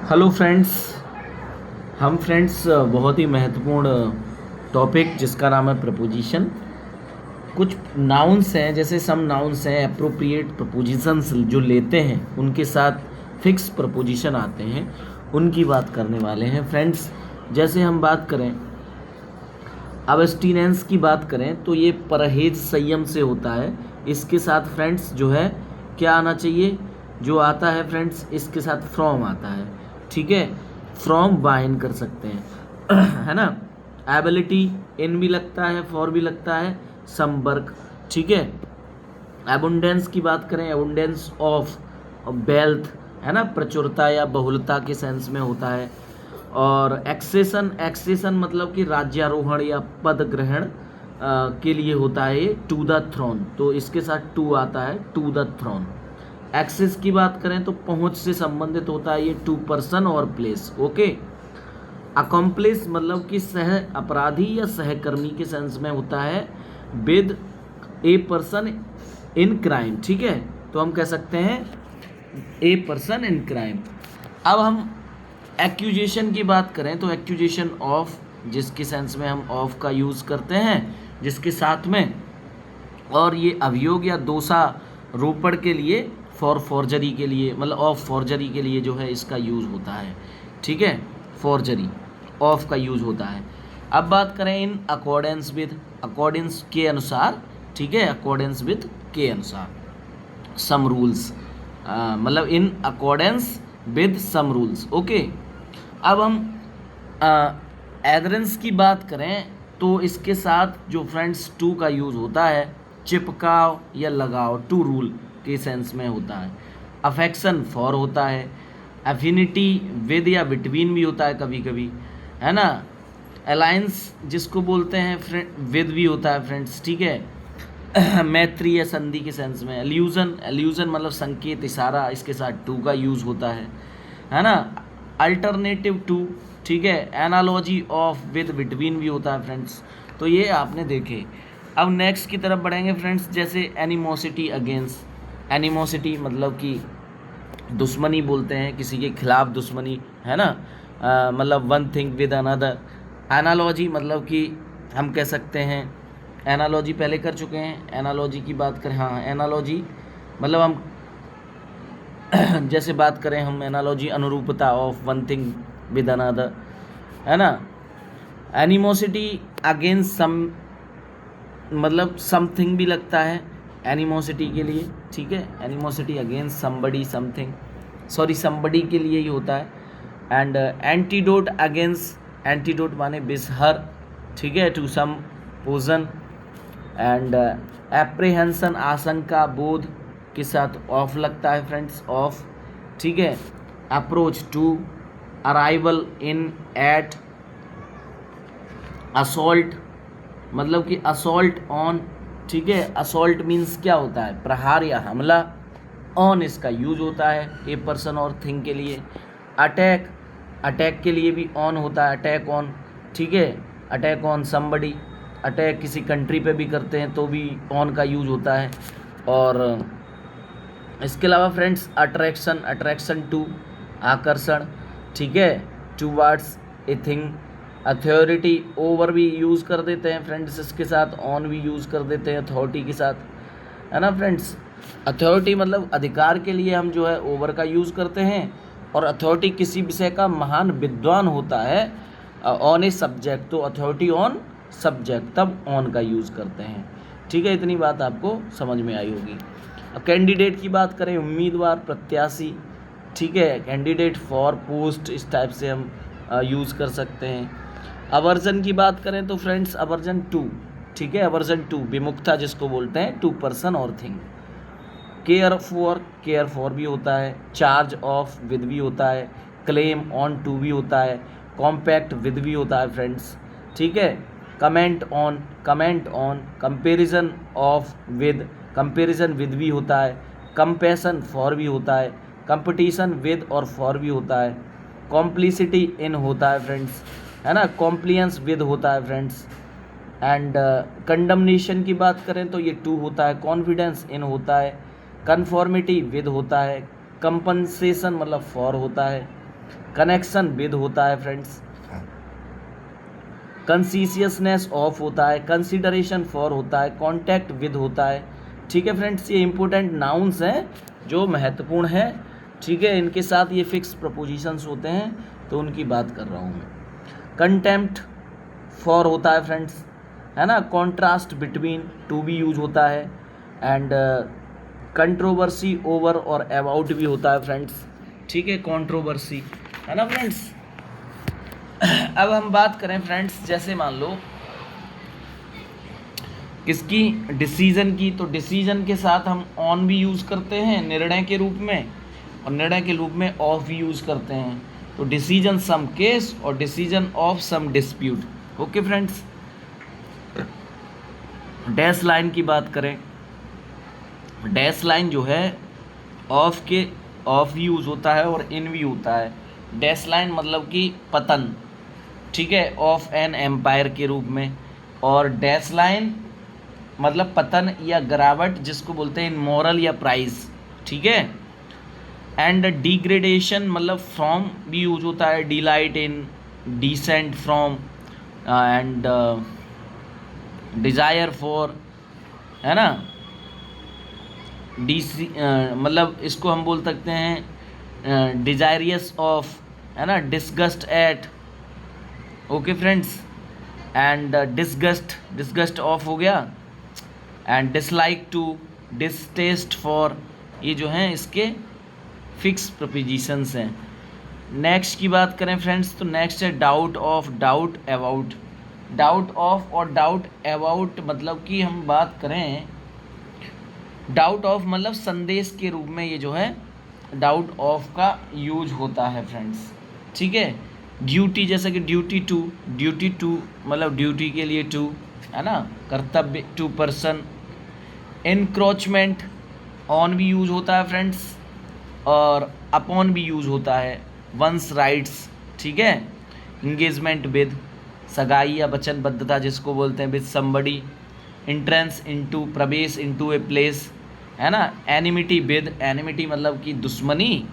Hello friends. हम friends बहुत ही महत्वपूर्ण टॉपिक जिसका नाम है प्रपोजिशन। कुछ नाउन्स हैं, जैसे सम नाउन्स हैं अप्रोप्रिएट प्रपोजिशंस जो लेते हैं उनके साथ फिक्स प्रपोजिशन आते हैं, उनकी बात करने वाले हैं फ्रेंड्स। जैसे हम बात करें अबस्टिनेंस की बात करें तो ये परहेज संयम से होता है। इसके साथ फ्रेंड्स जो है क्या आना चाहिए, जो आता है फ्रेंड्स इसके साथ फ्रॉम आता है। ठीक है, फ्रॉम बाइन कर सकते हैं है ना। एबिलिटी इन भी लगता है, फॉर भी लगता है, संपर्क। ठीक है, एबुंडेंस की बात करें, एबुंडेंस ऑफ वेल्थ है ना, प्रचुरता या बहुलता के सेंस में होता है। और एक्सेशन, एक्सेशन मतलब कि राज्यारोहण या पद ग्रहण के लिए होता है ये, टू द थ्रोन, तो इसके साथ टू आता है, टू द थ्रोन। एक्सेस की बात करें तो पहुंच से संबंधित होता है ये, टू पर्सन और प्लेस। ओके, अकम्प्लिस मतलब कि सह अपराधी या सहकर्मी के सेंस में होता है, with a person in crime. ठीक है, तो हम कह सकते हैं ए पर्सन इन क्राइम। अब हम एक्यूजेशन की बात करें तो एक्यूजेशन ऑफ, जिसके सेंस में हम ऑफ का यूज़ करते हैं जिसके साथ में, और ये अभियोग या दोषारोपण के लिए, फॉर फॉर्जरी के लिए, मतलब ऑफ फॉर्जरी के लिए जो है इसका यूज़ होता है। ठीक है, फॉर्जरी ऑफ का यूज़ होता है। अब बात करें इन अकॉर्डेंस विद, अकॉर्डेंस के अनुसार। ठीक है, अकॉर्डेंस विद के अनुसार, सम रूल्स, मतलब in accordance with some rules. Okay, अब हम एडरेंस की बात करें तो इसके साथ जो फ्रेंड्स टू का यूज़ होता है, चिपकाओ या लगाओ, टू रूल के सेंस में होता है। अफेक्शन फॉर होता है, एफिनिटी विद या बिटवीन भी होता है कभी कभी, है ना। अलायंस जिसको बोलते हैं फ्रेंड, विद भी होता है फ्रेंड्स। ठीक है, मैत्री या संधि के सेंस में। एल्यूजन, एल्यूजन मतलब संकेत, इशारा, इसके साथ टू का यूज़ होता है ना। अल्टरनेटिव टू, ठीक है, एनालॉजी ऑफ, विद, बिटवीन भी होता है फ्रेंड्स। तो ये आपने देखे। अब नेक्स्ट की तरफ बढ़ेंगे फ्रेंड्स, जैसे एनिमोसिटी अगेंस्ट। एनिमोसिटी मतलब कि दुश्मनी बोलते हैं, किसी के खिलाफ दुश्मनी, है ना, मतलब one thing with another. Analogy मतलब कि हम कह सकते हैं, एनालॉजी पहले कर चुके हैं, एनालॉजी की बात करें, हाँ एनालॉजी मतलब हम जैसे बात करें हम एनालॉजी, अनुरूपता of one thing with another, है ना। एनिमोसिटी अगेंस्ट सम मतलब समथिंग भी लगता है एनिमोसिटी के लिए। ठीक है, animosity against somebody, something, sorry somebody के लिए ही होता है। एंड एंटीडोट अगेंस्ट, एंटीडोट माने विषहर, ठीक है, to some poison. And apprehension आशंका, बोध के साथ ऑफ लगता है फ्रेंड्स, ऑफ। ठीक है, approach to, arrival in, at. Assault मतलब कि असॉल्ट ऑन। ठीक है, असॉल्ट मीन्स क्या होता है, प्रहार या हमला। ऑन इसका यूज होता है ए पर्सन और थिंग के लिए। अटैक, अटैक के लिए भी ऑन होता है, अटैक ऑन। ठीक है, अटैक ऑन समबडी, अटैक किसी कंट्री पे भी करते हैं तो भी ऑन का यूज होता है। और इसके अलावा फ्रेंड्स अट्रैक्शन, अट्रैक्शन टू, आकर्षण। ठीक है, towards a thing. Authority, over भी यूज़ कर देते हैं फ्रेंड्स, इसके साथ ऑन भी यूज़ कर देते हैं अथॉरिटी के साथ, है ना फ्रेंड्स। अथॉरिटी मतलब अधिकार के लिए हम जो है ओवर का यूज़ करते हैं, और अथॉरिटी किसी विषय का महान विद्वान होता है ऑन ए सब्जेक्ट, तो अथॉरिटी ऑन सब्जेक्ट, तब ऑन का यूज़ करते हैं। ठीक है, इतनी बात आपको समझ में आई होगी। अब कैंडिडेट की बात करें, उम्मीदवार, प्रत्याशी। ठीक है, कैंडिडेट फॉर पोस्ट, इस टाइप से हम यूज़ कर सकते हैं। अवर्जन की बात करें तो फ्रेंड्स अवर्जन टू, ठीक है, अवर्जन टू, विमुखता जिसको बोलते हैं, टू पर्सन और thing. Care for, care for भी होता है। चार्ज ऑफ, विद भी होता है। क्लेम ऑन टू भी होता है। कॉम्पैक्ट, विद भी होता है फ्रेंड्स। ठीक है, comment on, comment on. Comparison of with, comparison with भी होता है। कंपैशन फॉर भी होता है। कंपटीशन विद और फॉर भी होता है। कॉम्प्लिसिटी इन होता है फ्रेंड्स, है ना, कॉम्प्लियंस विद होता है फ्रेंड्स। एंड कंडमनेशन की बात करें तो ये टू होता है। कॉन्फिडेंस इन होता है। कन्फॉर्मिटी विद होता है। कंपनसेशन मतलब फॉर होता है। कनेक्शन विद होता है फ्रेंड्स, कंसिशियसनेस ऑफ होता है, कंसिडरेशन फॉर होता है, कॉन्टैक्ट विद होता है। ठीक है फ्रेंड्स, ये इंपॉर्टेंट नाउन्स हैं जो महत्वपूर्ण है। ठीक है, इनके साथ ये फिक्स प्रपोजिशंस होते हैं, तो उनकी बात कर रहा हूँ मैं। कंटेम्प्ट फॉर होता है फ्रेंड्स, है ना, कॉन्ट्रास्ट बिटवीन टू भी यूज होता है, एंड कंट्रोवर्सी ओवर और अबाउट भी होता है फ्रेंड्स। ठीक है, कंट्रोवर्सी, है ना फ्रेंड्स। अब हम बात करें फ्रेंड्स, जैसे मान लो किसकी, डिसीजन की, तो डिसीजन के साथ हम ऑन भी यूज़ करते हैं निर्णय के रूप में, और निर्णय के रूप में ऑफ भी यूज़ करते हैं। तो डिसीजन सम केस और decision of some dispute. Okay friends, dash line की बात करें, डैश लाइन जो है ऑफ के ऑफ भी यूज़ होता है और इन भी होता है। डैश लाइन मतलब कि पतन, ठीक है, ऑफ एन एम्पायर के रूप में, और डैश लाइन मतलब पतन या गिरावट, जिसको बोलते हैं इनमोरल या प्राइस। ठीक है, एंड डिग्रेडेशन मतलब फ्रॉम भी यूज होता है, delight in, decent from, and desire for, है ना, मतलब इसको हम बोल सकते हैं डिजायरियस ऑफ, है ना, disgust at. Okay friends, and disgust of हो गया, and dislike to, distaste for, ये जो हैं इसके फिक्स प्रपोजिशंस हैं। नेक्स्ट की बात करें फ्रेंड्स, तो नेक्स्ट है doubt of, doubt about. Doubt of और डाउट अबाउट मतलब कि हम बात करें, डाउट ऑफ मतलब संदेश के रूप में ये जो है डाउट ऑफ का यूज होता है फ्रेंड्स। ठीक है, ड्यूटी, जैसे कि ड्यूटी टू मतलब ड्यूटी के लिए टू, है ना, कर्तव्य, टू पर्सन। एनक्रोचमेंट, ऑन भी यूज होता है फ्रेंड्स, और अपॉन भी यूज होता है, वंस राइट्स। ठीक है, इंगेजमेंट विद, सगाई या वचनबद्धता जिसको बोलते हैं, विद समबडी। इंट्रेंस इनटू, प्रवेश इनटू ए प्लेस, है ना। एनिमिटी विद, एनिमिटी मतलब कि दुश्मनी